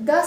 10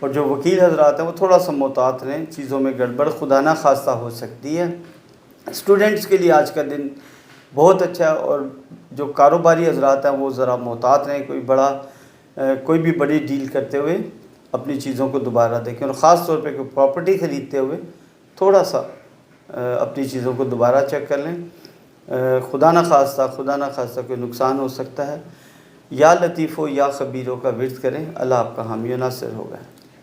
اور جو وکیل حضرات ہیں وہ تھوڑا سا محتاط رہیں، چیزوں میں گڑبڑ خدا نہ خواستہ ہو سکتی ہے۔ اسٹوڈنٹس کے لیے آج کا دن بہت اچھا ہے، اور جو کاروباری حضرات ہیں وہ ذرا محتاط رہیں، کوئی بھی بڑی ڈیل کرتے ہوئے اپنی چیزوں کو دوبارہ دیکھیں، اور خاص طور پہ کوئی پراپرٹی خریدتے ہوئے تھوڑا سا اپنی چیزوں کو دوبارہ چیک کر لیں، خدا نہ خواستہ کوئی نقصان ہو سکتا ہے۔ یا لطیف و یا خبیروں کا ورد کریں، اللہ آپ کا حامی و ناصر ہوگا۔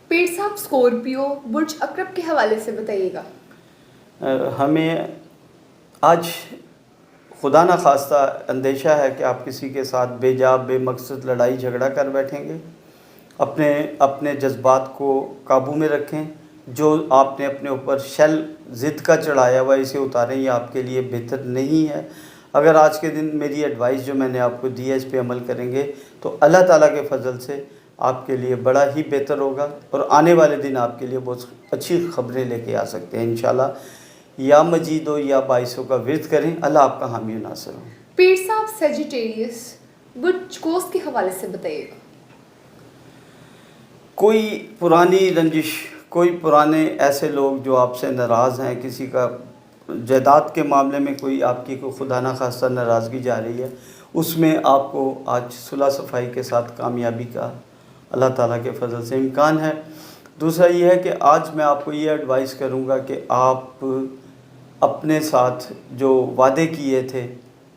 پیر صاحب اسکورپیو برج عقرب کے حوالے سے بتائیے گا۔ ہمیں آج خدا نہ خواستہ اندیشہ ہے کہ آپ کسی کے ساتھ بے جا بے مقصد لڑائی جھگڑا کر بیٹھیں گے۔ اپنے جذبات کو قابو میں رکھیں، جو آپ نے اپنے اوپر شل ضد کا چڑھایا ہوا اسے اتاریں، یہ آپ کے لیے بہتر نہیں ہے۔ اگر آج کے دن میری ایڈوائس جو میں نے آپ کو دی ہے اس پہ عمل کریں گے تو اللہ تعالیٰ کے فضل سے آپ کے لیے بڑا ہی بہتر ہوگا، اور آنے والے دن آپ کے لیے بہت اچھی خبریں لے کے آ سکتے ہیں انشاءاللہ۔ یا مجیدو یا باعثوں کا ورد کریں، اللہ آپ کا حامی و ناصر ہو۔ پیر صاحب سیجیٹیریس برج قوس کے حوالے سے بتائیے گا۔ کوئی پرانی رنجش، کوئی پرانے ایسے لوگ جو آپ سے ناراض ہیں، کسی کا جائیداد کے معاملے میں کوئی آپ کی خدا نہ خواستہ ناراضگی جا رہی ہے، اس میں آپ کو آج صلح صفائی کے ساتھ کامیابی کا اللہ تعالیٰ کے فضل سے امکان ہے۔ دوسرا یہ ہے کہ آج میں آپ کو یہ ایڈوائس کروں گا کہ آپ اپنے ساتھ جو وعدے کیے تھے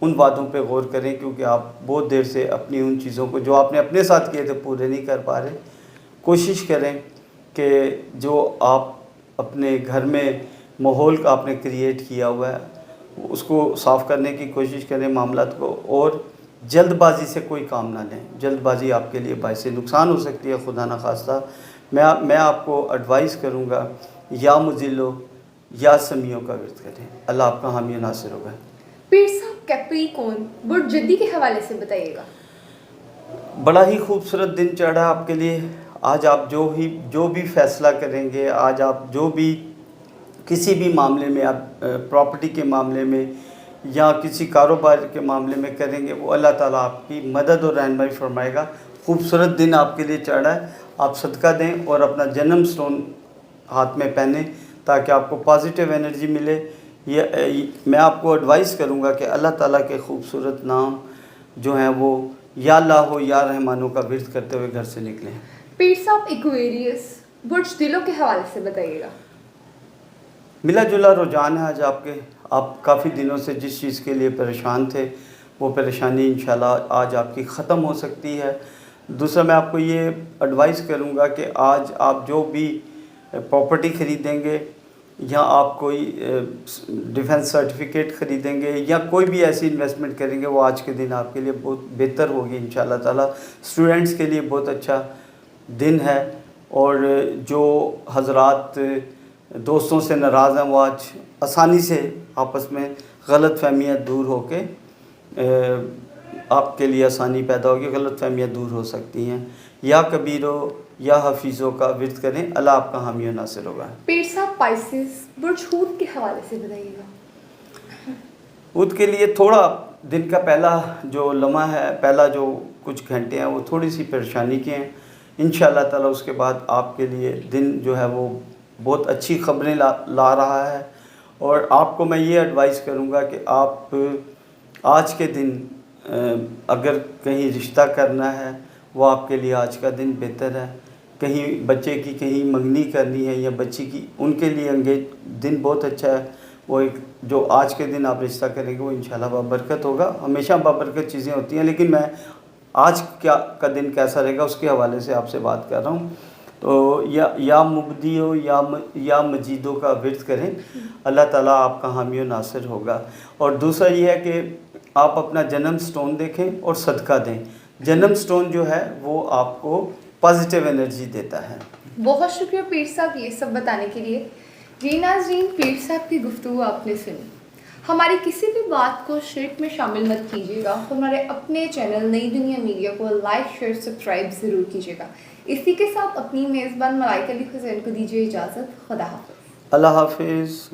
ان وعدوں پہ غور کریں، کیونکہ آپ بہت دیر سے اپنی ان چیزوں کو جو آپ نے اپنے ساتھ کیے تھے پورے نہیں کر پا رہے۔ کوشش کریں کہ جو آپ اپنے گھر میں ماحول کا آپ نے کریٹ کیا ہوا ہے اس کو صاف کرنے کی کوشش کریں معاملات کو، اور جلد بازی سے کوئی کام نہ لیں۔ جلد بازی آپ کے لیے باعث نقصان ہو سکتی ہے خدا نہ خواستہ۔ میں آپ کو ایڈوائس کروں گا یا مزلو یا سمیوں کا ورد کریں، اللہ آپ کا حامی و ناصر ہوگا۔ پیر صاحب کیپریکون برج جدی کے حوالے سے بتائیے گا۔ بڑا ہی خوبصورت دن چڑھا آپ کے لیے۔ آج آپ جو بھی فیصلہ کریں گے، آج آپ جو بھی کسی بھی معاملے میں، آپ پراپرٹی کے معاملے میں یا کسی کاروبار کے معاملے میں کریں گے، وہ اللہ تعالیٰ آپ کی مدد اور رہنمائی فرمائے گا۔ خوبصورت دن آپ کے لیے چڑھا ہے، آپ صدقہ دیں اور اپنا جنم سٹون ہاتھ میں پہنیں تاکہ آپ کو پازیٹیو انرجی ملے۔ میں آپ کو ایڈوائس کروں گا کہ اللہ تعالیٰ کے خوبصورت نام جو ہیں وہ یا اللہ ہو یا رحمانوں کا ورد کرتے ہوئے گھر سے نکلیں۔ پیر صاحب ایکویریس برج دلوں کے حوالے سے بتائیے گا۔ ملا جلا رجحان ہے آج آپ کافی دنوں سے جس چیز کے لیے پریشان تھے وہ پریشانی انشاءاللہ آج آپ کی ختم ہو سکتی ہے۔ دوسرا میں آپ کو یہ ایڈوائس کروں گا کہ آج آپ جو بھی پراپرٹی خریدیں گے یا آپ کوئی ڈیفنس سرٹیفکیٹ خریدیں گے یا کوئی بھی ایسی انویسٹمنٹ کریں گے، وہ آج کے دن آپ کے لیے بہت بہتر ہوگی انشاءاللہ تعالیٰ۔ اسٹوڈنٹس کے لیے بہت اچھا دن ہے، اور جو حضرات دوستوں سے ناراض ہیں وہ آج آسانی سے آپس میں غلط فہمیاں دور ہو کے آپ کے لیے آسانی پیدا ہوگی، غلط فہمیاں دور ہو سکتی ہیں۔ یا کبیروں یا حفیظوں کا ورد کریں، اللہ آپ کا حامی و ناصر ہوگا۔ پیر صاحب پائسس برج ہود کے حوالے سے بتائیے گا۔ ہود کے لیے تھوڑا دن کا پہلا جو لمحہ ہے، پہلا جو کچھ گھنٹے ہیں وہ تھوڑی سی پریشانی کے ہیں۔ انشاءاللہ تعالیٰ اس کے بعد آپ کے لیے دن جو ہے وہ بہت اچھی خبریں لا رہا ہے، اور آپ کو میں یہ ایڈوائس کروں گا کہ آپ آج کے دن اگر کہیں رشتہ کرنا ہے وہ آپ کے لیے آج کا دن بہتر ہے۔ کہیں بچے کی کہیں منگنی کرنی ہے یا بچی کی، ان کے لیے انگیج دن بہت اچھا ہے۔ وہ ایک جو آج کے دن آپ رشتہ کریں گے وہ انشاءاللہ بابرکت ہوگا۔ ہمیشہ بابرکت چیزیں ہوتی ہیں، لیکن میں آج کا دن کیسا رہے گا اس کے حوالے سے آپ سے بات کر رہا ہوں۔ تو یا مبدیو یا مجیدوں کا ورد کریں، اللہ تعالیٰ آپ کا حامی و ناصر ہوگا۔ اور دوسرا یہ ہے کہ آپ اپنا جنم سٹون دیکھیں اور صدقہ دیں۔ جنم سٹون جو ہے وہ آپ کو پازیٹیو انرجی دیتا ہے۔ بہت شکریہ پیر صاحب یہ سب بتانے کے لیے۔ جی ناظرین، پیر صاحب کی گفتگو آپ نے سنی۔ ہماری کسی بھی بات کو شرک میں شامل مت کیجیے گا۔ ہمارے اپنے چینل نئی دنیا میڈیا کو لائک شیئر سبسکرائب ضرور کیجیے گا۔ اسی کے ساتھ اپنی میزبان ملائکہ علی حسین کو دیجیے اجازت۔ خدا حافظ۔ اللہ حافظ۔